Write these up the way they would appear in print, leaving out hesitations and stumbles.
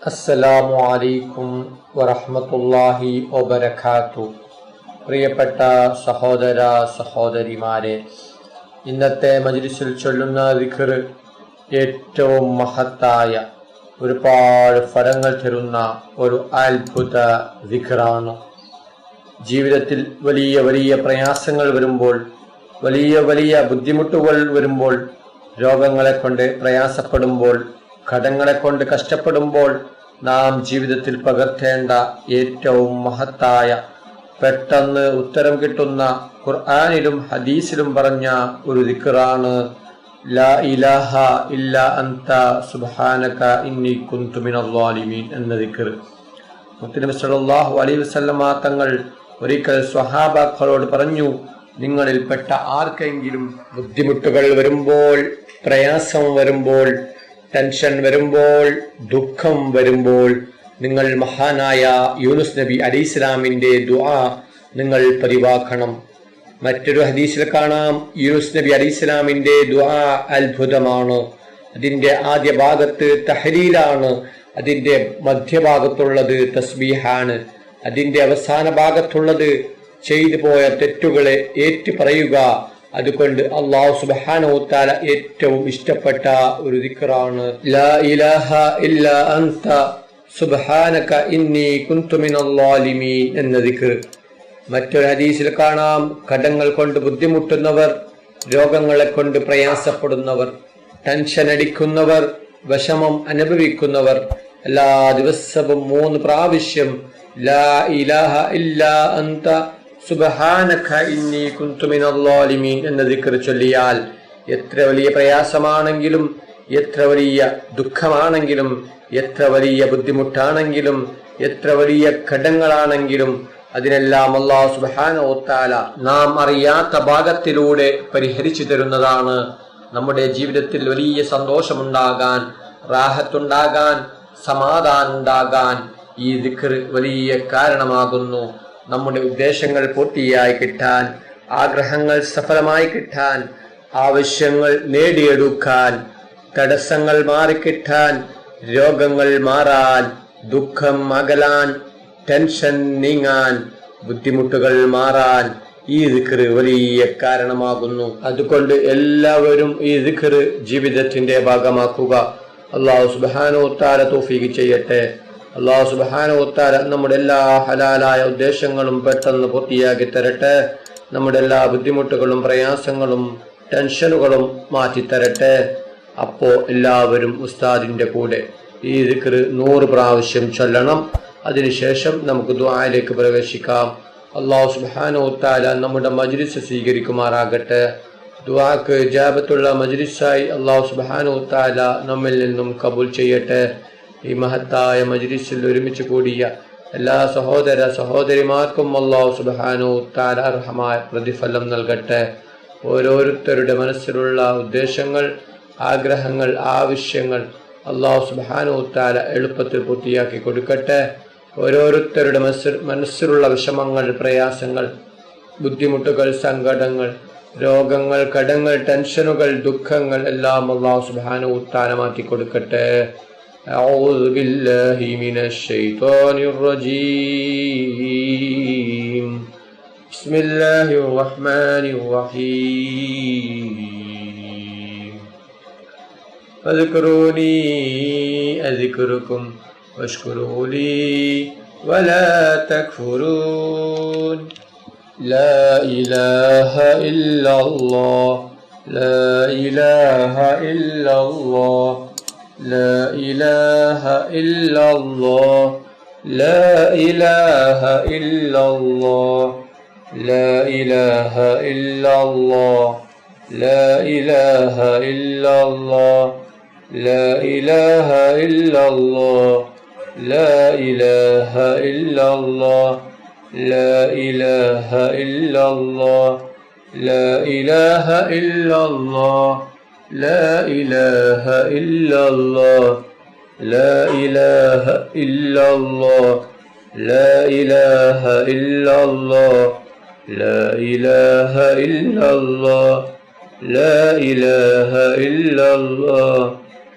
അസ്സലാമു അലൈക്കും വറഹ്മത്തുള്ളാഹി വബറകാതുഹു. പ്രിയപ്പെട്ട സഹോദര സഹോദരിമാരെ, ഇന്നത്തെ മജ്ലിസിൽ ചൊല്ലുന്ന ദിക്ർ ഏറ്റവും മഹത്തായ, ഒരുപാട് ഫലങ്ങൾ തരുന്ന ഒരു അത്ഭുത ദിക്റാണ്. ജീവിതത്തിൽ വലിയ വലിയ പ്രയാസങ്ങൾ വരുമ്പോൾ, വലിയ വലിയ ബുദ്ധിമുട്ടുകൾ വരുമ്പോൾ, രോഗങ്ങളെ കൊണ്ട് പ്രയാസപ്പെടുമ്പോൾ, കടങ്ങളെ കൊണ്ട് കഷ്ടപ്പെടുമ്പോൾ നാം ജീവിതത്തിൽ പകർത്തേണ്ട ഏറ്റവും മഹത്തായ, പെട്ടെന്ന് ഉത്തരം കിട്ടുന്ന, ഖുർആനിലും ഹദീസിലും പറഞ്ഞ ഒരു ദിക്റാണ് ലാ ഇലാഹ ഇല്ലാ അൻത സുബ്ഹാനക ഇന്നി കുന്തു മിനൽ ളാലിമീൻ എന്ന ദിക്ർ. മുത്തനബി സല്ലല്ലാഹു അലൈഹി വസല്ലമ തങ്ങൾ ഒരിക്കൽ സ്വഹാബാക്കളോട് പറഞ്ഞു, നിങ്ങളിൽപ്പെട്ട ആർക്കെങ്കിലും ബുദ്ധിമുട്ടുകൾ വരുമ്പോൾ, പ്രയാസം വരുമ്പോൾ, ടെൻഷൻ വരുമ്പോൾ, ദുഃഖം വരുമ്പോൾ, നിങ്ങൾ മഹാനായ യൂനുസ് നബി അലൈഹിസ്സലാമിന്റെ ദുആ നിങ്ങൾ പതിവാക്കണം. മറ്റൊരു ഹദീസിൽ കാണാം, യൂനുസ് നബി അലൈഹിസ്സലാമിന്റെ ദുആ അത്ഭുതമാണ്. അതിന്റെ ആദ്യ ഭാഗത്ത് തഹ്ലീലാണ്, അതിന്റെ മധ്യഭാഗത്തുള്ളത് തസ്ബീഹാണ്, അതിന്റെ അവസാന ഭാഗത്തുള്ളത് ചെയ്തു പോയ തെറ്റുകളെ ഏറ്റു പറയുക. അതുകൊണ്ട് അല്ലാഹു സുബ്ഹാനഹു വ തആല ഏറ്റവും ഇഷ്ടപ്പെട്ട ഒരു ദിക്റാണ് ലാ ഇലാഹ ഇല്ലാ അൻത സുബ്ഹാനക ഇന്നി കുന്തു മിനൽ ളാലിമീൻ എന്ന ദിക്ർ. മറ്റൊരു ഹദീസിൽ കാണാം, കടങ്ങൾ കൊണ്ട് ബുദ്ധിമുട്ടുന്നവർ, രോഗങ്ങളെ കൊണ്ട് പ്രയാസപ്പെടുന്നവർ, ടെൻഷൻ അടിക്കുന്നവർ, വിഷമം അനുഭവിക്കുന്നവർ എല്ലാ ദിവസവും 3 പ്രാവശ്യം ലാ ഇലാഹ ഇല്ലാ അൻത സുബ്ഹാനക ഇന്നി കുന്തു മിനൽ ളാലിമീൻ എന്ന ദിക്ർ ചൊല്ലിയാൽ എത്ര വലിയ പ്രയാസമാണെങ്കിലും, എത്ര വലിയ ദുഃഖമാണെങ്കിലും, എത്ര വലിയ ബുദ്ധിമുട്ടാണെങ്കിലും, എത്ര വലിയ കടങ്ങളാണെങ്കിലും അതിനെല്ലാം അല്ലാഹു സുബ്ഹാനഹു വ തആല നാം അറിയാത്ത ഭാഗത്തിലൂടെ പരിഹരിച്ചു തരുന്നതാണ്. നമ്മുടെ ജീവിതത്തിൽ വലിയ സന്തോഷമുണ്ടാകാൻ, റാഹത്തുണ്ടാകാൻ, സമാധാനമുണ്ടാകാൻ ഈ ദിക്ർ വലിയ കാരണമാകുന്നു. നമ്മുടെ ഉദ്ദേശങ്ങൾ പൂർത്തിയായി കിട്ടാൻ, ആഗ്രഹങ്ങൾ സഫലമായി കിട്ടാൻ, ആവശ്യങ്ങൾ നേടിയെടുക്കാൻ, തടസ്സങ്ങൾ മാറിക്കിട്ടാൻ, രോഗങ്ങൾ മാറാൻ, ദുഃഖം അകലാൻ, ടെൻഷൻ നീങ്ങാൻ, ബുദ്ധിമുട്ടുകൾ മാറാൻ ഈ ദിക്ർ വലിയ കാരണമാകുന്നു. അതുകൊണ്ട് എല്ലാവരും ഈ ദിക്ർ ജീവിതത്തിന്റെ ഭാഗമാക്കുക. അല്ലാഹു സുബ്ഹാനഹു വ തആല തൗഫീഖ് ചെയ്യട്ടെ. അല്ലാഹു സുബ്ഹാനഹു വ തആല നമ്മുടെ എല്ലാ ഹലാലായ ഉദ്ദേശങ്ങളും പെട്ടെന്ന് പൂർത്തിയാക്കി തരട്ടെ. നമ്മുടെ എല്ലാ ബുദ്ധിമുട്ടുകളും പ്രയാസങ്ങളും ടെൻഷനുകളും മാറ്റിത്തരട്ടെ. അപ്പോ എല്ലാവരും ഉസ്താദിന്റെ കൂടെ ഈ ദിക്ർ 100 പ്രാവശ്യം ചൊല്ലണം. അതിനുശേഷം നമുക്ക് ദുആയിലേക്ക് പ്രവേശിക്കാം. അല്ലാഹു സുബ്ഹാനഹു വ തആല നമ്മുടെ മജ്ലിസ് സ്വീകരിക്കുമാറാകട്ടെ. ദുആക്ക് ഇജാബത്തുള്ള മജ്ലിസായി അല്ലാഹു സുബ്ഹാനഹു വ തആല നമ്മിൽ നിന്നും കബൂൽ ചെയ്യട്ടെ. ഈ മഹത്തായ മജ്ലിസിൽ ഒരുമിച്ച് കൂടിയ എല്ലാ സഹോദര സഹോദരിമാർക്കും അല്ലാഹു സുബ്ഹാനഹു വ തആല അർഹമായ പ്രതിഫലം നൽകട്ടെ. ഓരോരുത്തരുടെ മനസ്സിലുള്ള ഉദ്ദേശങ്ങൾ, ആഗ്രഹങ്ങൾ, ആവശ്യങ്ങൾ അല്ലാഹു സുബ്ഹാനഹു വ തആല എളുപ്പത്തിൽ പൂർത്തിയാക്കി കൊടുക്കട്ടെ. ഓരോരുത്തരുടെ മനസ്സിലുള്ള വിഷമങ്ങൾ, പ്രയാസങ്ങൾ, ബുദ്ധിമുട്ടുകൾ, സങ്കടങ്ങൾ, രോഗങ്ങൾ, കടങ്ങൾ, ടെൻഷനുകൾ, ദുഃഖങ്ങൾ എല്ലാം അല്ലാഹു സുബ്ഹാനഹു വ തആല മാറ്റി കൊടുക്കട്ടെ. أعوذ بالله من الشيطان الرجيم. بسم الله الرحمن الرحيم. فاذكروني أذكركم واشكروا لي ولا تكفرون. لا إله إلا الله، لا إله إلا الله، لا إله إلا الله، لا إله إلا الله، لا إله إلا الله، لا إله إلا الله، لا إله إلا الله، لا إله إلا الله، لا إله إلا الله، لا إله إلا الله، لا إله إلا الله، لا إله إلا الله، لا إله إلا الله، لا إله إلا الله، لا إله إلا الله،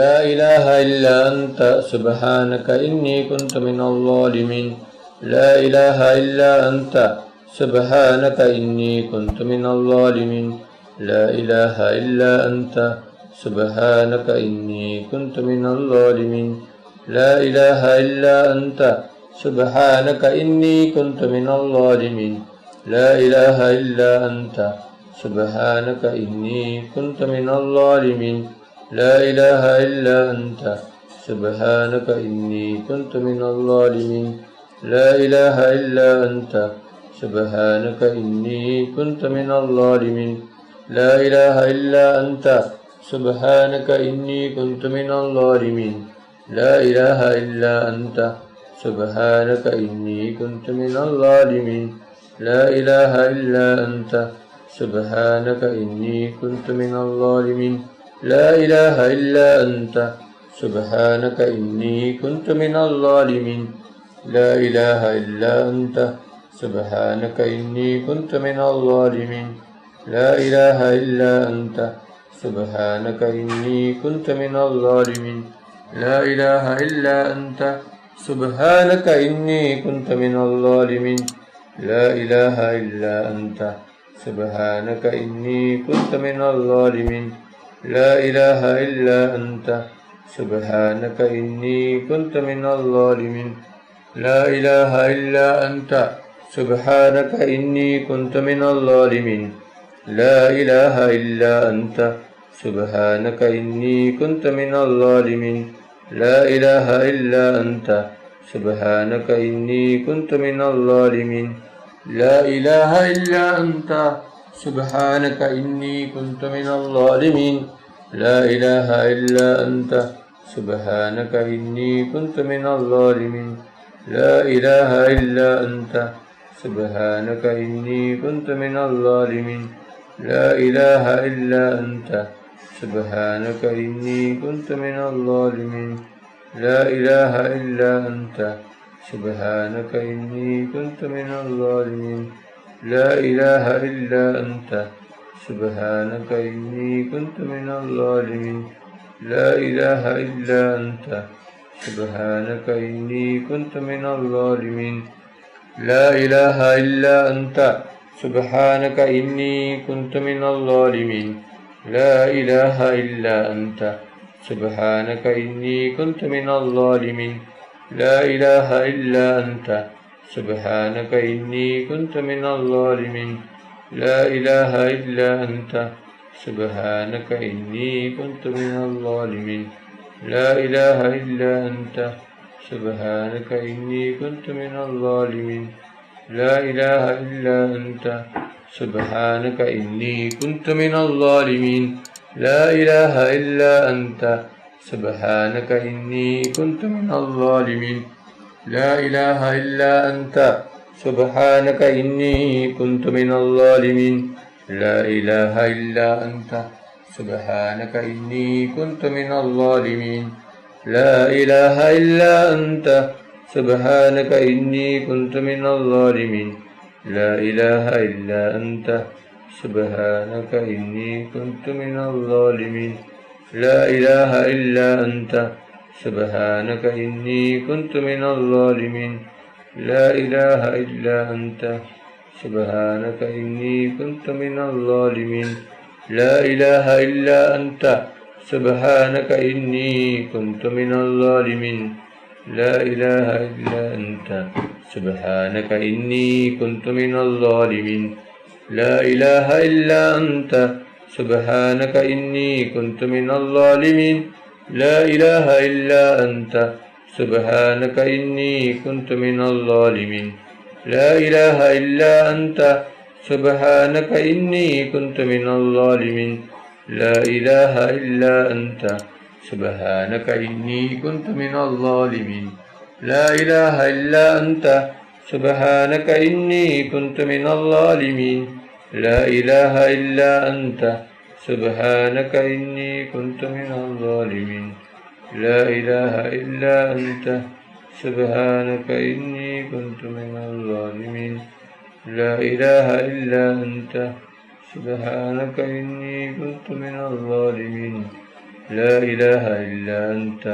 لا إله إلا أنت سبحانك إني كنت من الظالمين لا إله إلا أنت سبحانك إني كنت من الظالمين لا إله إلا أنت سبحانك إني كنت من الظالمين لا إله إلا أنت سبحانك إني كنت من الظالمين لا إله إلا أنت سبحانك إني كنت من الظالمين لا إله إلا أنت سبحانك إني كنت من الظالمين لا إله إلا أنت سبحانك إني كنت من الظالمين لا إله إلا أنت سبحانك إني كنت من الظالمين لا إله إلا أنت سبحانك إني كنت من الظالمين لا إله إلا أنت سبحانك إني كنت من الظالمين لا إله إلا أنت سبحانك إني كنت من الظالمين لا إله إلا أنت سبحانك إني كنت من الظالمين لا إله إلا أنت سبحانك إني كنت من الظالمين لا إله إلا أنت سبحانك إني كنت من الظالمين لا إله إلا أنت سبحانك إني كنت من الظالمين لا إله إلا أنت سبحانك إني كنت من الظالمين لا إله إلا أنت سبحانك إني كنت من الظالمين لا إله إلا أنت سبحانك إني كنت من الظالمين لا إله إلا أنت سبحانك إني كنت من الظالمين لا إله إلا أنت سبحانك إني كنت من الظالمين لا إله إلا أنت سبحانك إني كنت من الظالمين لا إله إلا أنت سبحانك إني كنت من الظالمين لا إله إلا أنت سبحانك إني كنت من الظالمين لا إله إلا أنت سبحانك إني كنت من الظالمين لا إله إلا أنت سبحانك إني كنت من الظالمين لا إله إلا أنت سبحانك إني كنت من الظالمين لا إله إلا أنت سبحانك إني كنت من الظالمين لا إله إلا أنت سبحانك إني كنت من الظالمين لا إله إلا أنت سبحانك إني كنت من الظالمين لا إله إلا أنت سبحانك إني كنت من الظالمين لا إله إلا أنت سبحانك إني كنت من الظالمين لا إله إلا أنت سبحانك إني كنت من الظالمين لا إله إلا أنت سبحانك إني كنت من الظالمين لا إله إلا أنت سبحانك إني كنت من الظالمين لا إله إلا أنت سبحانك إني كنت من الظالمين لا إله إلا أنت سبحانك إني كنت من الظالمين لا إله إلا أنت سبحانك إني كنت من الظالمين لا إله إلا أنت سبحانك إني كنت من الظالمين لا إله إلا أنت سبحانك إني كنت من الظالمين لا إله إلا أنت سبحانك إني كنت من الظالمين لا إله إلا أنت سبحانك إني كنت من الظالمين لا إله إلا أنت سبحانك إني كنت من الظالمين لا إله إلا أنت سبحانك إني كنت من الظالمين لا إله إلا أنت سبحانك إني كنت من الظالمين لا إله إلا أنت سبحانك إني كنت من الظالمين لا إله إلا أنت سبحانك إني كنت من الظالمين لا إله إلا أنت سبحانك إني كنت من الظالمين لا إله إلا أنت سبحانك إني كنت من الظالمين لا إله إلا أنت سبحانك إني كنت من الظالمين لا إله إلا أنت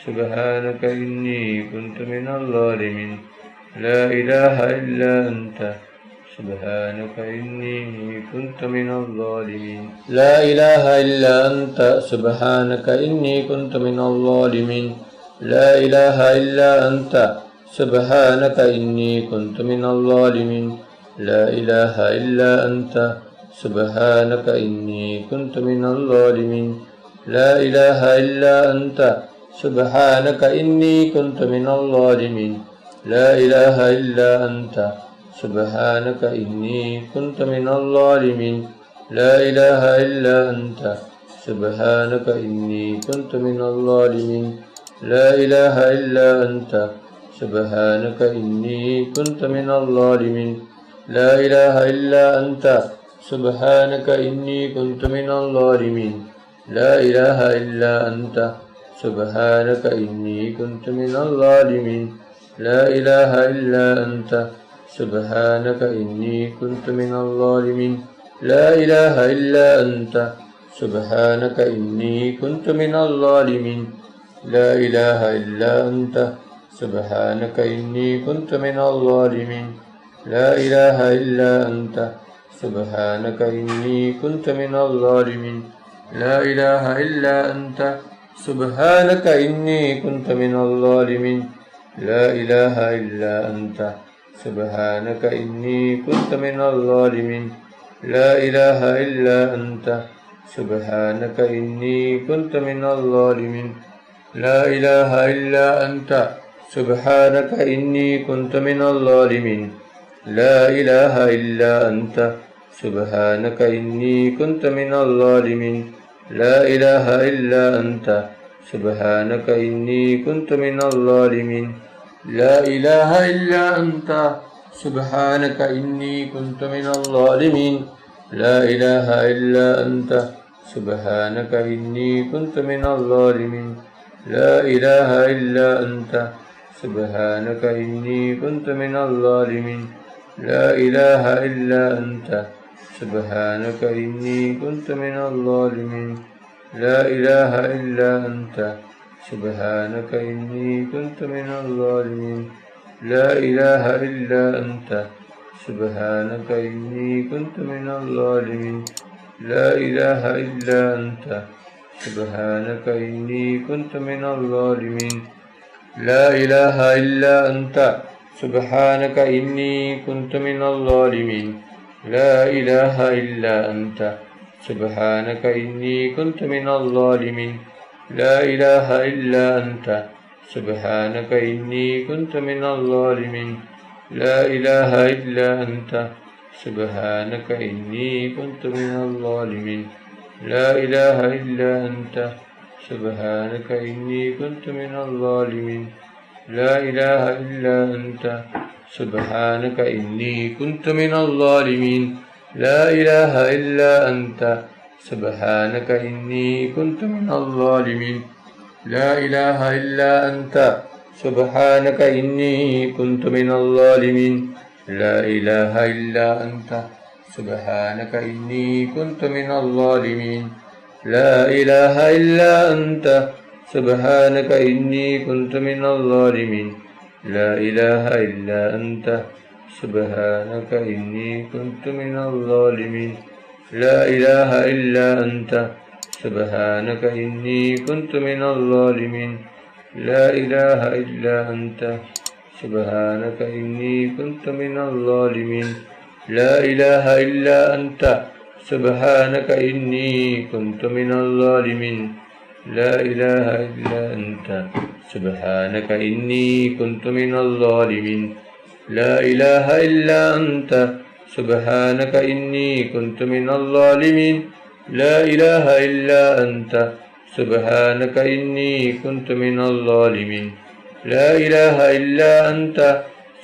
سبحانك إني كنت من الظالمين لا إله إلا أنت سبحانك إني كنت من الظالمين لا إله إلا أنت سبحانك إني كنت من الظالمين لا إله إلا أنت سبحانك إني كنت من الظالمين لا إله إلا أنت سبحانك إني كنت من الظالمين لا إله إلا أنت سبحانك إني كنت من الظالمين لا إله إلا أنت سبحانك إني كنت من الظالمين لا إله إلا أنت سبحانك إني كنت من الظالمين لا إله إلا أنت سبحانك إني كنت من الظالمين لا إله إلا أنت سبحانك إني كنت من الظالمين لا إله إلا أنت سبحانك إني كنت من الظالمين لا إله إلا أنت سبحانك إني كنت من الظالمين لا إله إلا أنت سبحانك إني كنت من الظالمين لا إله إلا أنت سبحانك إني كنت من الظالمين لا إله إلا أنت سبحانك إني كنت من الظالمين لا إله إلا أنت سبحانك إني كنت من الظالمين لا إله إلا أنت سبحانك إني كنت من الظالمين لا إله إلا أنت سبحانك إني كنت من الظالمين لا إله إلا أنت سبحانك إني كنت من الظالمين لا إله إلا أنت سبحانك إني كنت من الظالمين لا إله إلا أنت سبحانك إني كنت من الظالمين لا إله إلا أنت سبحانك إني كنت من الظالمين لا إله إلا أنت سبحانك إني كنت من الظالمين لا إله إلا أنت سبحانك إني كنت من الظالمين لا إله إلا أنت سبحانك إني كنت من الظالمين لا إله إلا أنت سبحانك إني كنت من الظالمين لا إله إلا أنت سبحانك إني كنت من الظالمين لا إله إلا أنت سبحانك إني كنت من الظالمين لا إله إلا أنت سبحانك إني كنت من الظالمين لا إله إلا أنت سبحانك إني كنت من الظالمين لا إله إلا أنت سبحانك إني كنت من الظالمين لا إله إلا أنت سبحانك إني كنت من الظالمين لا إله إلا أنت سبحانك إني كنت من الظالمين لا إله إلا أنت سبحانك إني كنت من الظالمين لا إله إلا أنت سبحانك إني كنت من الظالمين لا إله إلا أنت سبحانك إني كنت من الظالمين لا إله إلا أنت سبحانك إني كنت من الظالمين لا إله إلا أنت سبحانك إني كنت من الظالمين لا إله إلا أنت سبحانك إني كنت من الظالمين لا إله إلا أنت سبحانك إني كنت من الظالمين لا إله إلا أنت سبحانك إني كنت من الظالمين لا إله إلا أنت سبحانك إني كنت من الظالمين لا إله إلا أنت سبحانك إني كنت من الظالمين لا إله إلا أنت سبحانك إني كنت من الظالمين لا إله إلا أنت سبحانك إني كنت من الظالمين لا إله إلا أنت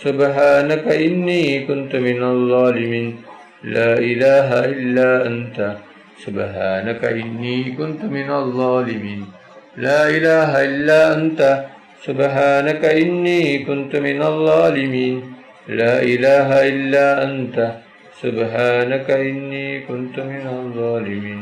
سبحانك إني كنت من الظالمين لا إله إلا أنت سبحانك إني كنت من الظالمين لا إله إلا أنت سبحانك إني كنت من الظالمين لا إله إلا أنت سبحانك إني كنت من الظالمين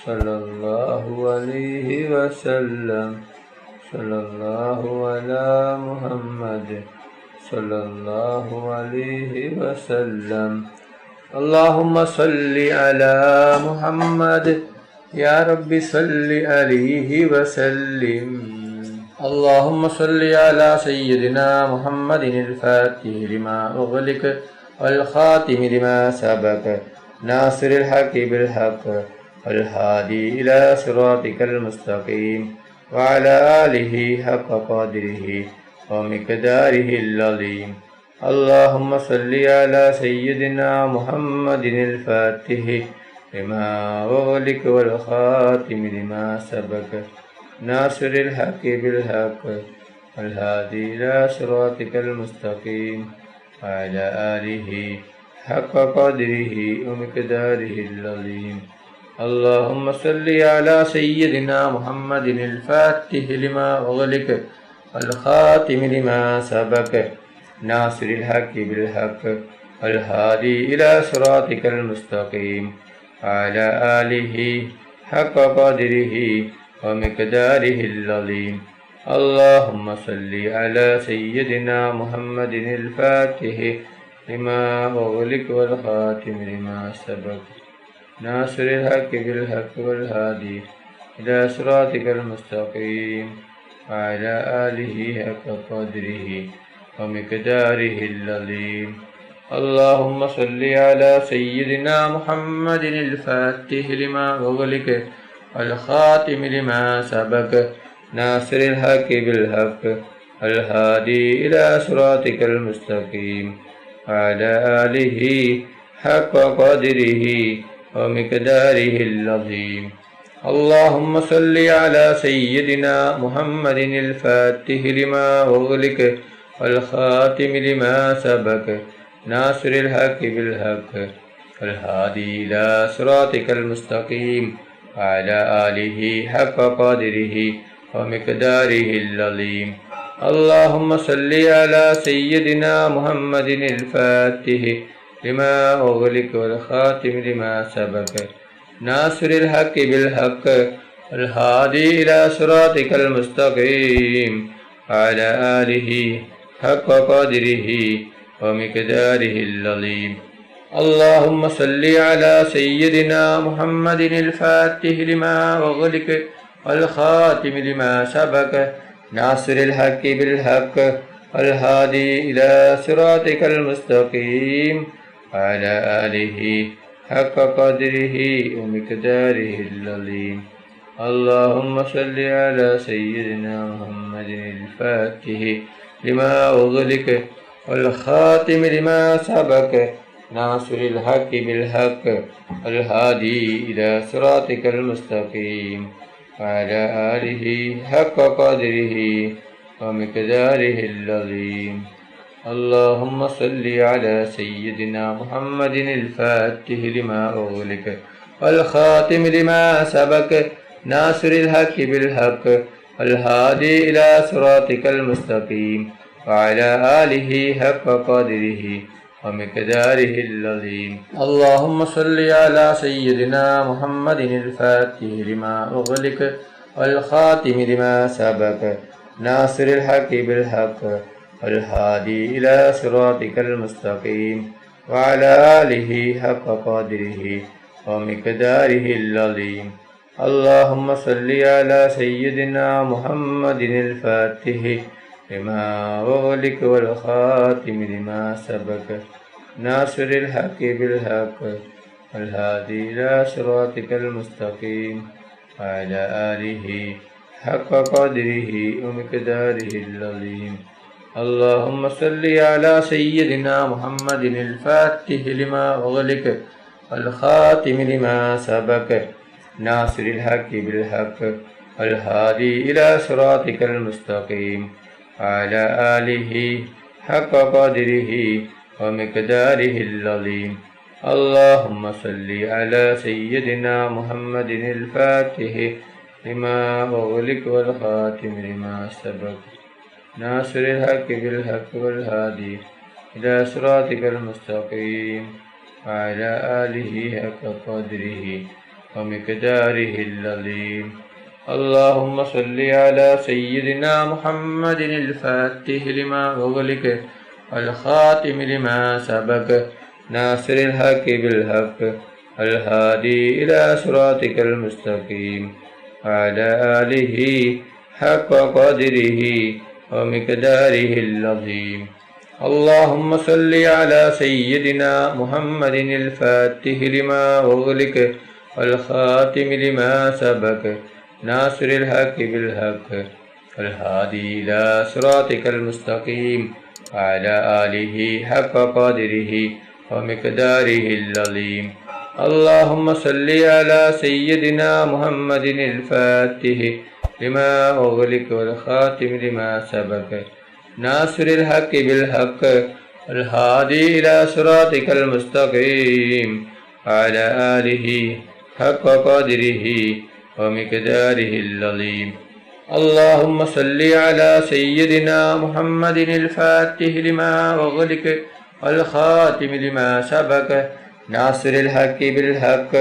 صلى الله عليه وسلم صلى الله على محمد صلى الله عليه وسلم اللهم صل على محمد يا رب صل عليه وسلم اللهم صل على سيدنا محمد الفاتح لما أغلق والخاتم لما سبق ناصر الحق بالحق والهادي إلى صراطك المستقيم وعلى آله حق قدره ومقداره العظيم اللهم صل على سيدنا محمد الفاتح لما أغلق والخاتم لما سبق ناصر الحق بالحق والهادي إلى صراطك المستقيم وعلى آله حق قدره ومقداره العظيم اللهم صل على سيدنا محمد الفاتح لما أغلق والخاتم لما سبق ناصر الحق بالحق والهادي إلى صراطك المستقيم وعلى آله حق قدره ومقداره العظيم اللهم صل على سيدنا محمد الفاتح لما أغلق والخاتم لما سبق ناصر الحق بالحق والهادي إلى صراطك المستقيم وعلى آله حق قدره ومقداره العظيم اللهم صل على سيدنا محمد الفاتح لما أغلق والخاتم لما سبق ناصر الحق بالحق الهادي إلى صراطك المستقيم وعلى آله حق قدره ومقداره العظيم اللهم صل على سيدنا محمد الفاتح لما أغلق والخاتم لما سبق ناصر الحق بالحق الهادي إلى صراطك المستقيم وعلى آله حق قدره ومقداره العظيم اللهم صل على سيدنا محمد الفاتح لما أغلق والخاتم لما سبق ناصر الحق بالحق الهادي إلى صراطك المستقيم وعلى آله حق قدره ومقداره العظيم اللهم صل على سيدنا محمد الفاتح لما أغلق والخاتم لما سبق ناصر الحق بالحق والهادي إلى صراطك المستقيم وعلى آله حق قدره ومقداره العظيم اللهم صل على سيدنا محمد الفاتح لما أغلق والخاتم لما سبق ناصر الحق بالحق الهادي إلى صراطك المستقيم وعلى آله حق قدره ومقداره العظيم اللهم صل على سيدنا محمد الفاتح لما أغلق والخاتم لما سبق ناصر الحق بالحق الهادي إلى صراطك المستقيم وعلى آله حق قدره ومقداره العظيم اللهم صل على سيدنا محمد الفاتح لما أغلق والخاتم لما سبق ناصر الحق بالحق والهادي إلى صراطك المستقيم وعلى آله حق قدره ومقداره العظيم اللهم صل على سيدنا محمد الفاتح لما أغلق والخاتم لما سبق ناصر الحق بالحق والهادي إلى صراطك المستقيم وعلى آله حق قدره ومقداره العظيم اللهم صل على سيدنا محمد الفاتح لما أغلق والخاتم لما سبق ناصر الحق بالحق والهادي إلى صراطك المستقيم وعلى آله حق قدره ومقداره العظيم اللهم صل على سيدنا محمد الفاتح لما أغلق والخاتم لما سبق ناصر الحق بالحق والهادي إلى صراطك المستقيم وعلى آله حق قدره ومقداره العظيم. اللهم صل على سيدنا محمد الفاتح لما أغلق والخاتم لما سبق ناصر الحق بالحق الهادي إلى صراطك المستقيم وعلى آله حق قدره ومقداره العظيم. اللهم صل على سيدنا محمد الفاتح لما أغلق والخاتم لما سبق ناصر الحق بالحق الهادي إلى صراطك المستقيم وعلى آله حق قدره ومقداره العظيم. اللهم صل على سيدنا محمد الفاتح لما أغلق والخاتم لما سبق ناصر الحق بالحق الهادي إلى صراطك المستقيم وعلى آله حق قدره ومقداره العظيم. اللهم صل على سيدنا محمد الفاتح لما أغلق والخاتم لما سبق ناصر الحق بالحق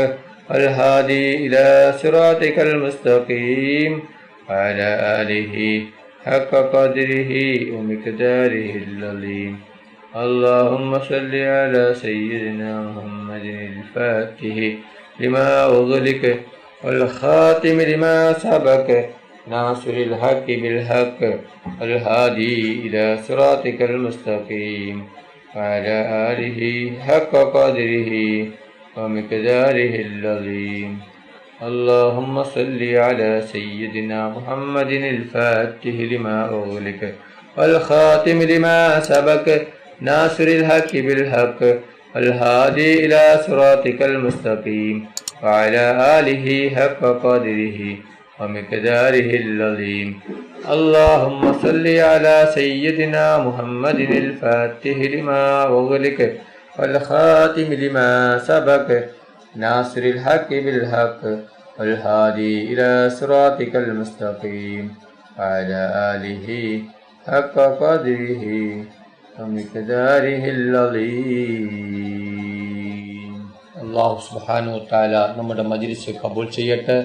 الهادي إلى صراطك المستقيم وعلى آله حق قدره ومقداره العظيم. اللهم صل على سيدنا محمد الفاتح لما أغلق والخاتم لما سبق ناصر الحق بالحق الهادي إلى صراطك المستقيم وعلى آله حق قدره ومقداره العظيم. اللهم صل على سيدنا محمد الفاتح لما أغلق والخاتم لما سبق ناصر الحق بالحق الهادي إلى صراطك المستقيم وعلى آله حق قدره ومقداره العظيم. اللهم صل على سيدنا محمد الفاتح لما أغلق والخاتم لما سبق ناصر الحق بالحق الهادي إلى صراطك المستقيم وعلى آله حق قدره ومقداره العظيم. അല്ലാഹു സുബ്ഹാനഹു വ തആല നമ്മുടെ മജ്ലിസ് കബൂൽ ചെയ്യട്ടെ.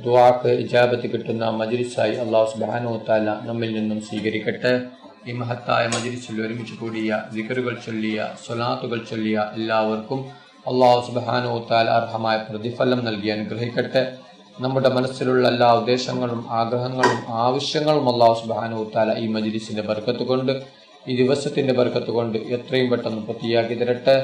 ദുആക്ക് ഇജാബത്ത് കിട്ടുന്ന മജ്ലിസായി അല്ലാഹു സുബ്ഹാനഹു വ തആല നമ്മിൽ നിന്നും സ്വീകരിക്കട്ടെ. ഈ മഹത്തായ മജ്ലിസിൽ ഒരുമിച്ച് കൂടിയ ദിക്റുകൾ ചൊല്ലിയ സ്വലാത്തുകൾ ചൊല്ലിയ എല്ലാവർക്കും അല്ലാഹു സുബ്ഹാനഹു വ തആല അർഹമായ പ്രതിഫലം നൽകി അനുഗ്രഹിക്കട്ടെ. നമ്മുടെ മനസ്സിലുള്ള എല്ലാ ഉദ്ദേശങ്ങളും ആഗ്രഹങ്ങളും ആവശ്യങ്ങളും അല്ലാഹു സുബ്ഹാനഹു വ തആല ഈ മജ്ലിസിന്റെ ബർക്കത്ത് കൊണ്ട് ഈ ദിവസത്തിന്റെ ബർക്കത്ത് കൊണ്ട് എത്രയും പെട്ടെന്ന് പൂർത്തിയാക്കി തരട്ടെ.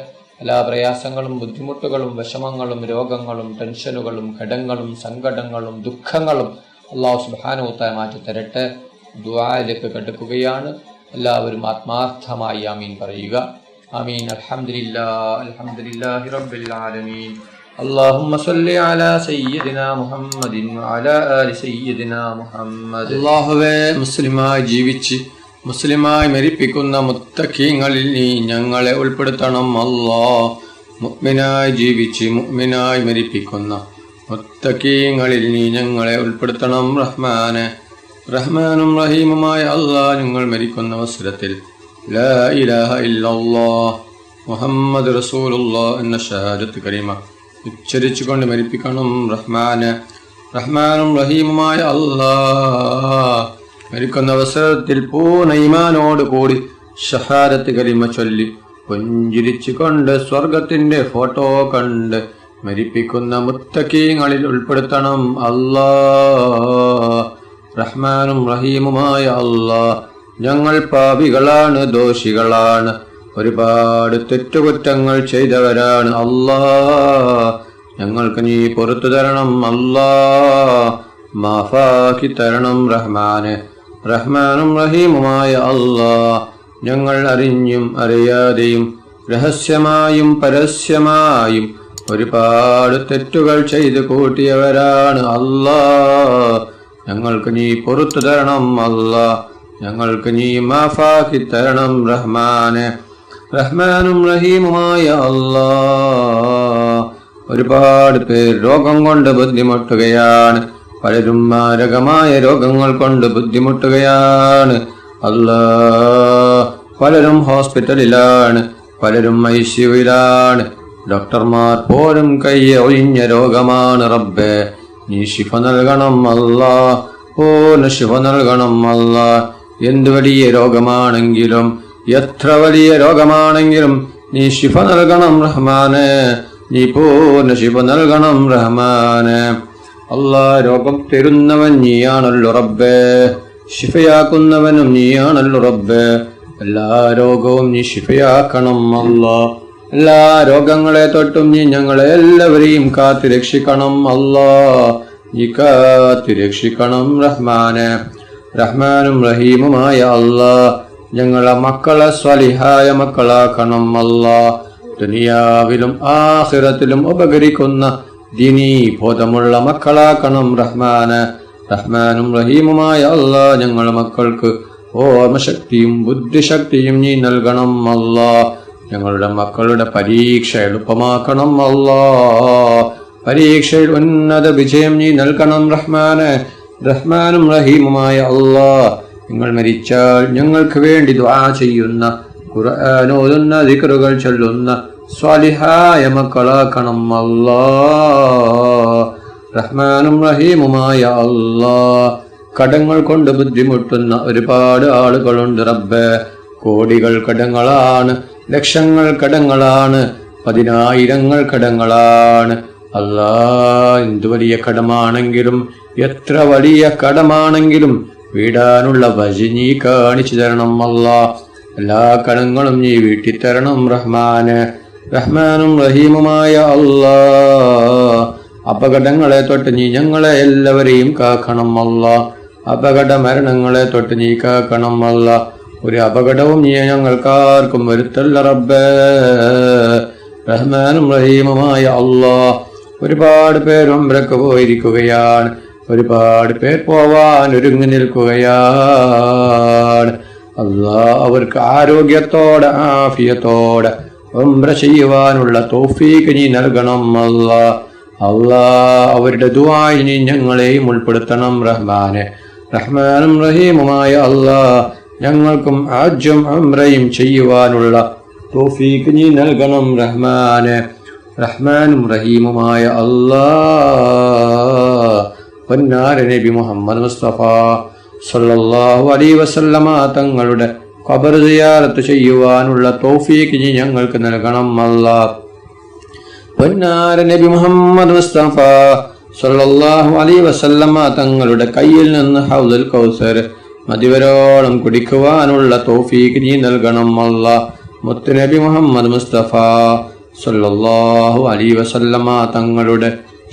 എല്ലാ പ്രയാസങ്ങളും ബുദ്ധിമുട്ടുകളും വിഷമങ്ങളും രോഗങ്ങളും ടെൻഷനുകളും ഘടങ്ങളും സങ്കടങ്ങളും ദുഃഖങ്ങളും അല്ലാഹു സുബ്ഹാനഹു വ തആല മാറ്റി തരട്ടെ. ദുആയിലേക്ക് കടക്കുകയാണ്. എല്ലാവരും ആത്മാർത്ഥമായി ആമീൻ പറയുക. ആമീൻ. അൽഹംദുലില്ലാഹി റബ്ബിൽ ആലമീൻ. اللهم صل على سيدنا محمد وعلى آل سيدنا محمد. അല്ലാഹുവേ, മുസ്ലിമായി ജീവിച്ച് മുസ്ലിമായി മരിപ്പിക്കുന്ന മുത്തഖീങ്ങളിൽ നീ ഞങ്ങളെ ഉൾപ്പെടുത്തണം. അല്ലാഹ്, മുഅ്മിനായി ജീവിച്ച് മുഅ്മിനായി മരിപ്പിക്കുന്ന മുത്തഖീങ്ങളിൽ നീ ഞങ്ങളെ ഉൾപ്പെടുത്തണം. റഹ്മാനെ, റഹ്മാനും റഹീമുമായ അല്ലാഹ്, ഞങ്ങൾ മരിക്കുന്ന അവസരത്തിൽ ലാ ഇലാഹ ഇല്ലല്ലാഹ് മുഹമ്മദ് റസൂലുള്ളാഹ് എന്ന ഷഹാദത്ത് കലിമ ഉച്ചരിച്ചുകൊണ്ട് മരിപ്പിക്കണം. റഹ്മാനെ, റഹ്മാനും റഹീമുമായ അല്ലാഹ്, മരിക്കുന്ന അവസരത്തിൽ പൂർണ്ണ ഈമാനോട് കൂടി ഷഹാദത്ത് കലിമ ചൊല്ലി പുഞ്ചിരിച്ചുകൊണ്ട് സ്വർഗത്തിന്റെ ഫോട്ടോ കണ്ട് മരിപ്പിക്കുന്ന മുത്തഖീങ്ങളിൽ ഉൾപ്പെടുത്തണം. അല്ലാഹ്, റഹ്മാനും റഹീമുമായ അല്ലാഹ്, ഞങ്ങൾ പാപികളാണ്, ദോഷികളാണ്, ഒരുപാട് തെറ്റുകുറ്റങ്ങൾ ചെയ്തവരാണ്. അല്ലാഹ്, ഞങ്ങൾക്ക് നീ പുറത്തു തരണം. അല്ലാഹ്, മാഫാക്കി തരണം. റഹ്മാനെ, റഹ്മാനും റഹീമുമായ അല്ലാഹ്, ഞങ്ങൾ അറിഞ്ഞും അറിയാതെയും രഹസ്യമായും പരസ്യമായും ഒരുപാട് തെറ്റുകൾ ചെയ്ത് കൂട്ടിയവരാണ്. അല്ലാഹ്, ഞങ്ങൾക്ക് നീ പുറത്തു തരണം. അല്ലാഹ്, ഞങ്ങൾക്ക് നീ മാഫാക്കി തരണം. റഹ്മാനെ, റഹ്മാനും റഹീമുമായ അല്ലാഹ്, ഒരുപാട് പേർ രോഗം കൊണ്ട് ബുദ്ധിമുട്ടുകയാണ്. പലരും മാരകമായ രോഗങ്ങൾ കൊണ്ട് ബുദ്ധിമുട്ടുകയാണ്. അല്ലാഹ്, പലരും ഹോസ്പിറ്റലിലാണ്, പലരും ICUവിലാണ്, ഡോക്ടർമാർ പോലും ഒഴിഞ്ഞ രോഗമാണ് റബ്ബേ. നീ ശിഫ നൽകണം അല്ലാ, പൂർണ്ണ ശിഫ നൽകണം അല്ലാ. എന്ത് വലിയ രോഗമാണെങ്കിലും എത്ര വലിയ രോഗമാണെങ്കിലും നീ ശിഫ നൽകണം റഹ്മാനെ, നീ പൂർണ്ണ ശിഫ നൽകണം റഹ്മാനെ. അല്ലാ, രോഗം തരുന്നവൻ നീയാണല്ലോ റബ്ബേ, ശിഫയാക്കുന്നവനും നീയാണല്ലോ റബ്ബേ. എല്ലാ രോഗവും നീ ശിഫയാക്കണം അല്ലാ. എല്ലാ രോഗങ്ങളെ തൊട്ടും നീ ഞങ്ങളെ എല്ലാവരെയും കാത്തു രക്ഷിക്കണം അല്ലാ, നീ കാത്തു രക്ഷിക്കണം റഹ്മാനെ. റഹ്മാനും റഹീമുമായ അല്ലാ, ഞങ്ങളെ മക്കളെ സ്വാലിഹായ മക്കളാക്കണം അല്ലാ. ദുനിയാവിലും ആഖിറത്തിലും ഉപകരിക്കുന്ന ദീനീ ബോധമുള്ള മക്കളാക്കണം റഹ്മാനെ. റഹ്മാനും റഹീമുമായ അല്ലാ, ഞങ്ങളെ മക്കൾക്ക് ഓർമ്മശക്തിയും ബുദ്ധിശക്തിയും നീ നൽകണം അല്ലാ. ഞങ്ങളുടെ മക്കളുടെ പരീക്ഷ എളുപ്പമാക്കണം അല്ലാ. പരീക്ഷയിൽ ഉന്നത വിജയം നീ നൽകണം റഹ്മാനെ. റഹ്മാനും റഹീമുമായ അല്ലാ, നിങ്ങൾ മരിച്ചാൽ ഞങ്ങൾക്ക് വേണ്ടി ദുആ ചെയ്യുന്ന, ഖുർആൻ ഓതുന്ന, ദിക്റുകൾ ചൊല്ലുന്ന സ്വാലിഹായ മക്കളാക്കണം അല്ലാ. റഹ്മാനും റഹീമുമായ അല്ലാ, കടങ്ങൾ കൊണ്ട് ബുദ്ധിമുട്ടുന്ന ഒരുപാട് ആളുകളുണ്ട് റബ്ബേ. കോടികൾ കടങ്ങളാണ്, ലക്ഷങ്ങൾ കടങ്ങളാണ്, 10,000 കടങ്ങളാണ് അല്ലാ. എന്തു വലിയ കടമാണെങ്കിലും എത്ര വലിയ കടമാണെങ്കിലും വീടാനുള്ള വഴി നീ കാണിച്ചു തരണം അല്ലാ. എല്ലാ കടങ്ങളും നീ വീട്ടിത്തരണം റഹ്മാന്. റഹ്മാനും റഹീമുമായ അല്ലാ, അപകടങ്ങളെ തൊട്ട് നീ ഞങ്ങളെ എല്ലാവരെയും കാക്കണം അല്ലാ. അപകട മരണങ്ങളെ തൊട്ട് നീ കാക്കണം അല്ലാ. ഒരു അപകടവും നീ ഞങ്ങൾക്കാർക്കും വരുത്തല്ല റബ്ബേ. റഹ്മാനും റഹീമുമായ അല്ലാ, ഒരുപാട് പേർ ഉംറക്ക് പോയിരിക്കുകയാണ്, ഒരുപാട് പേർ പോവാൻ ഒരുങ്ങി നിൽക്കുകയാണ് അല്ലാ. അവർക്ക് ആരോഗ്യത്തോടെ ആഫിയത്തോടെ ഉംറ ചെയ്യുവാനുള്ള തൗഫീഖ് നീ നൽകണം അല്ലാ. അല്ലാ, അവരുടെ ദുആയിൽ നീ ഞങ്ങളെയും ഉൾപ്പെടുത്തണം റഹ്മാനെ. റഹ്മാനും റഹീമുമായ അല്ലാ, ഞങ്ങൾക്കും ഹജ്ജും ഉംറയും ചെയ്യുവാനുള്ള തൗഫീഖ് നീ നൽകണം റഹ്മാനെ. റഹ്മാനും റഹീമുമായ അല്ലാ, പൊന്നാര നബി മുഹമ്മദ് മുസ്തഫ സല്ലല്ലാഹു അലൈഹി വസല്ലമ തങ്ങളുടെ ഖബർ സിയാറത്ത് ചെയ്യുവാനുള്ള തൗഫീഖ് നീ ഞങ്ങൾക്ക് നൽകണം അല്ലാ. പൊന്നാര നബി മുഹമ്മദ് മുസ്തഫ സല്ലല്ലാഹു അലൈഹി വസല്ലമ തങ്ങളുടെ കയ്യിൽ നിന്ന് ഹൗദുൽ കൗസർ മതിവരോളം കുടിക്കുവാനുള്ള തൗഫീഖ് നീ നൽകണം അല്ലാ. മുത്തുനബി മുഹമ്മദ് മുസ്തഫ സല്ലല്ലാഹു അലൈഹി വസല്ലമ തങ്ങളുടെ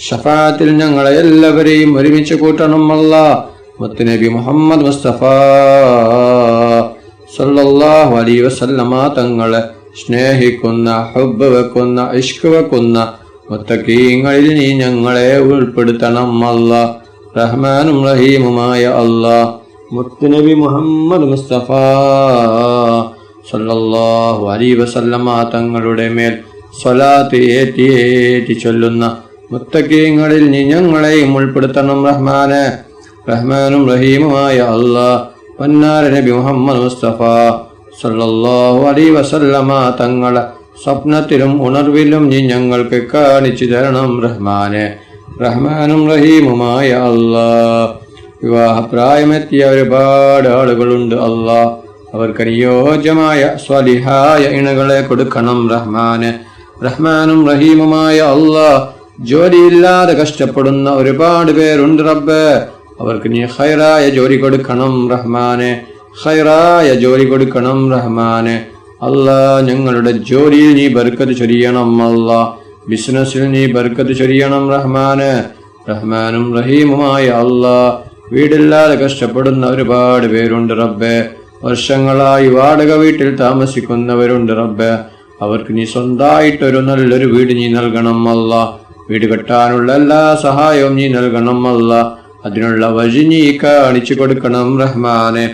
ഷഫാഅത്തിൽ ഞങ്ങളെ എല്ലാവരെയും ഒരുമിച്ച് കൂട്ടണം അല്ലാ. മുത്തുനബി മുഹമ്മദ് മുസ്തഫ സല്ലല്ലാഹു അലൈഹി വസല്ലമ തങ്ങളെ സ്നേഹിക്കുന്ന, ഹുബ്ബ് വെക്കുന്ന, ഇഷ്ക് വെക്കുന്ന മുത്തഖീങ്ങളിൽ നീ ഞങ്ങളെ ഉൾപ്പെടുത്തണം അല്ലാ. റഹ്മാനും റഹീമുമായ അല്ലാ, മുത്തുനബി മുഹമ്മദ് മുസ്തഫ സല്ലല്ലാഹു അലൈഹി വസല്ലമ തങ്ങളുടെ മേൽ സ്വലാത്ത് ഏറ്റി ചൊല്ലുന്ന മുത്തഖീങ്ങളിൽ നീ ഞങ്ങളെയും ഉൾപ്പെടുത്തണം റഹ്മാനെ. റഹ്മാനും റഹീമുമായ അല്ലാ, പൊന്നാര നബി മുഹമ്മദ് മുസ്തഫ സല്ലല്ലാഹു അലൈഹി വസല്ലമ തങ്ങളെ സ്വപ്നത്തിലും ഉണർവിലും നീ ഞങ്ങൾക്ക് കാണിച്ചു തരണം റഹ്മാനെ. റഹ്മാനും റഹീമുമായ അല്ലാ, വിവാഹപ്രായമെത്തിയ ഒരുപാട് ആളുകളുണ്ട് അല്ലാ. അവർക്ക് അനുയോജ്യമായ സ്വാലിഹായ ഇണകളെ കൊടുക്കണം റഹ്മാനെ. റഹ്മാനും റഹീമുമായ അല്ലാ, ജോലിയില്ലാതെ കഷ്ടപ്പെടുന്ന ഒരുപാട് പേരുണ്ട് റബ്ബേ. അവർക്ക് നീ ഖൈറായ ജോലി കൊടുക്കണം റഹ്മാനെ, ഖൈറായ ജോലി കൊടുക്കണം റഹ്മാനെ. അല്ലാ, ഞങ്ങളുടെ ജോലിയിൽ നീ ബർക്കത്ത് ചൊരിയണം അല്ലാ. ബിസിനസ്സിൽ നീ ബർക്കത്ത് ചൊരിയണം റഹ്മാനെ. റഹ്മാനും റഹീമുമായ അല്ലാ, വീടില്ലാതെ കഷ്ടപ്പെടുന്ന ഒരുപാട് പേരുണ്ട് റബ്ബേ. വർഷങ്ങളായി വാടക വീട്ടിൽ താമസിക്കുന്നവരുണ്ട് റബ്ബേ. അവർക്ക് നീ സ്വന്തമായിട്ടൊരു നല്ലൊരു വീട് നീ നൽകണം അല്ലാ. വീട് കെട്ടാനുള്ള എല്ലാ സഹായവും നീ നൽകണം അല്ലാ. അതിനുള്ള വഴി നീ കാണിച്ചു കൊടുക്കണം റഹ്മാനെ.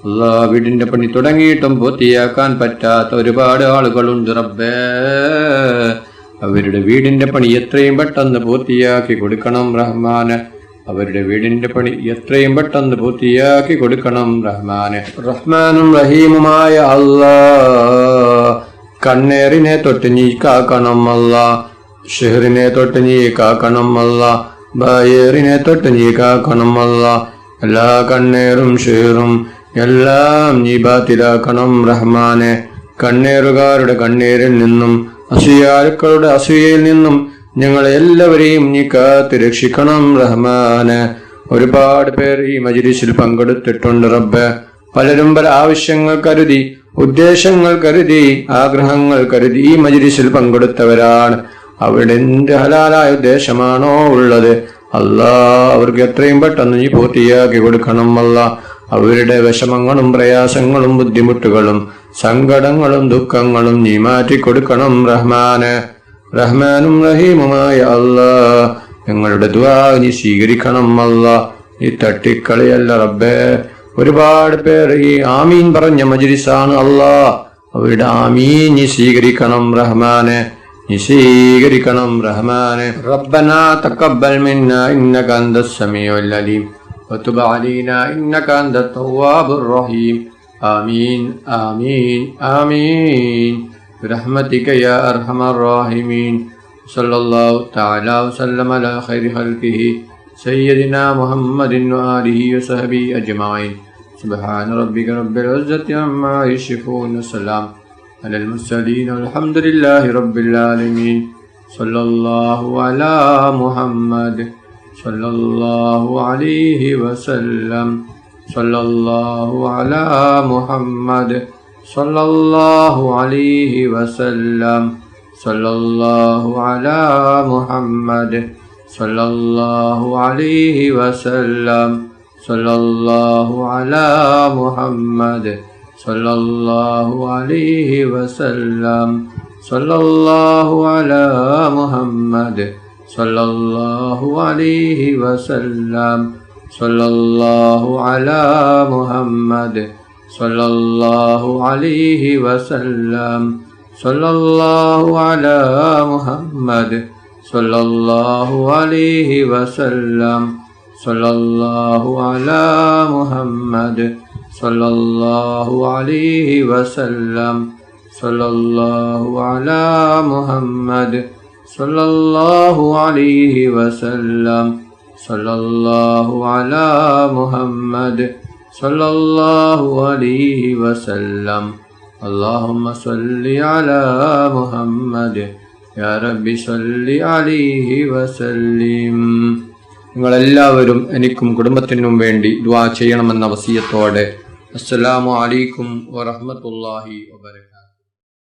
അല്ലാ, വീടിന്റെ പണി തുടങ്ങിയിട്ടും പൂർത്തിയാക്കാൻ പറ്റാത്ത ഒരുപാട് ആളുകളുണ്ട് റബ്ബേ. അവരുടെ വീടിന്റെ പണി എത്രയും പെട്ടെന്ന് പൂർത്തിയാക്കി കൊടുക്കണം റഹ്മാനെ. അവരുടെ വീടിന്റെ പണി എത്രയും പെട്ടെന്ന് പൂർത്തിയാക്കി കൊടുക്കണം റഹ്മാനെ. റഹ്മാനും റഹീമുമായ അല്ലാ, കണ്ണേറിനെ തൊട്ട് നീ കാക്കണം അല്ല, ഷെഹറിനെ തൊട്ട് നീ കാക്കണം അല്ല, ബായേറിനെ തൊട്ട് നീ കാക്കണം അല്ല. എല്ലാ കണ്ണേറും ഷെഹറും എല്ലാം നീ ബാത്തിലാക്കണം റഹ്മാനെ. കണ്ണേറുകാരുടെ കണ്ണീരിൽ നിന്നും അസൂയാലുക്കളുടെ അസൂയയിൽ നിന്നും ഞങ്ങളെ എല്ലാവരെയും നീ കാത്ത് രക്ഷിക്കണം റഹ്മാനെ. ഒരുപാട് പേർ ഈ മജ്‌ലിസിൽ പങ്കെടുത്തിട്ടുണ്ട് റബ്ബേ. പലരും പല ആവശ്യങ്ങൾ കരുതി, ഉദ്ദേശങ്ങൾ കരുതി, ആഗ്രഹങ്ങൾ കരുതി ഈ മജ്‌ലിസിൽ പങ്കെടുത്തവരാണ്. അവിടെ എന്ത് ഹലാലായ ഉദ്ദേശമാണോ ഉള്ളത് അല്ലാ, അവർക്ക് എത്രയും പെട്ടെന്ന് നീ പൂർത്തിയാക്കി കൊടുക്കണം അല്ലാ. അവരുടെ വിഷമങ്ങളും പ്രയാസങ്ങളും ബുദ്ധിമുട്ടുകളും സങ്കടങ്ങളും ദുഃഖങ്ങളും നീ മാറ്റിക്കൊടുക്കണം റഹ്മാനെ. റഹ്മാനും റഹീമുമായ അല്ലാ, ഞങ്ങളുടെ ദുആ നീ സ്വീകരിക്കണം അല്ലാ. നീ തട്ടിക്കളിയല്ല റബ്ബേ. ഒരുപാട് പേർ ഈ ആമീൻ പറഞ്ഞ മജ്‌ലിസാണ് അല്ലാ. അവരുടെ ആമീൻ നീ സ്വീകരിക്കണം റഹ്മാനെ, നീ സ്വീകരിക്കണം റഹ്മാനെ. റബ്ബനാ തഖബ്ബൽ മിന്നാ ഇന്നക അന്തസ് സമീഉൽ അലീം വതുബ് അലൈനാ ഇന്നക അന്തത് തവ്വാബുർ റഹീം. ആമീൻ ആമീൻ ആമീൻ برحمتك يا أرحم الراحمين. صلى الله تعالى وسلم على خير خلقه سيدنا محمد وآله وصحبه أجمعين. سبحان ربك رب العزة عما يصفون وسلام على المرسلين والحمد لله رب العالمين. صلى الله على محمد صلى الله عليه وسلم. صلى الله على محمد صلى الله عليه وسلم. صلى الله على محمد صلى الله عليه وسلم. صلى الله على محمد صلى الله عليه وسلم. صلى الله على محمد صلى الله عليه وسلم. صلى الله على محمد صلى الله عليه وسلم. صلى الله على محمد صلى الله عليه وسلم. صلى الله على محمد صلى الله عليه وسلم. صلى الله على محمد صلى الله عليه وسلم. صلى الله على محمد صلى الله عليه وسلم. اللهم صل على محمد يا رب صل عليه وسلم. നിങ്ങളെല്ലാവരും എനിക്കും കുടുംബത്തിനും വേണ്ടി ദുആ ചെയ്യണമെന്ന വസിയത്തോടെ അസ്സലാമു അലൈക്കും വറഹ്മത്തുള്ളാഹി വബറകാതുഹു.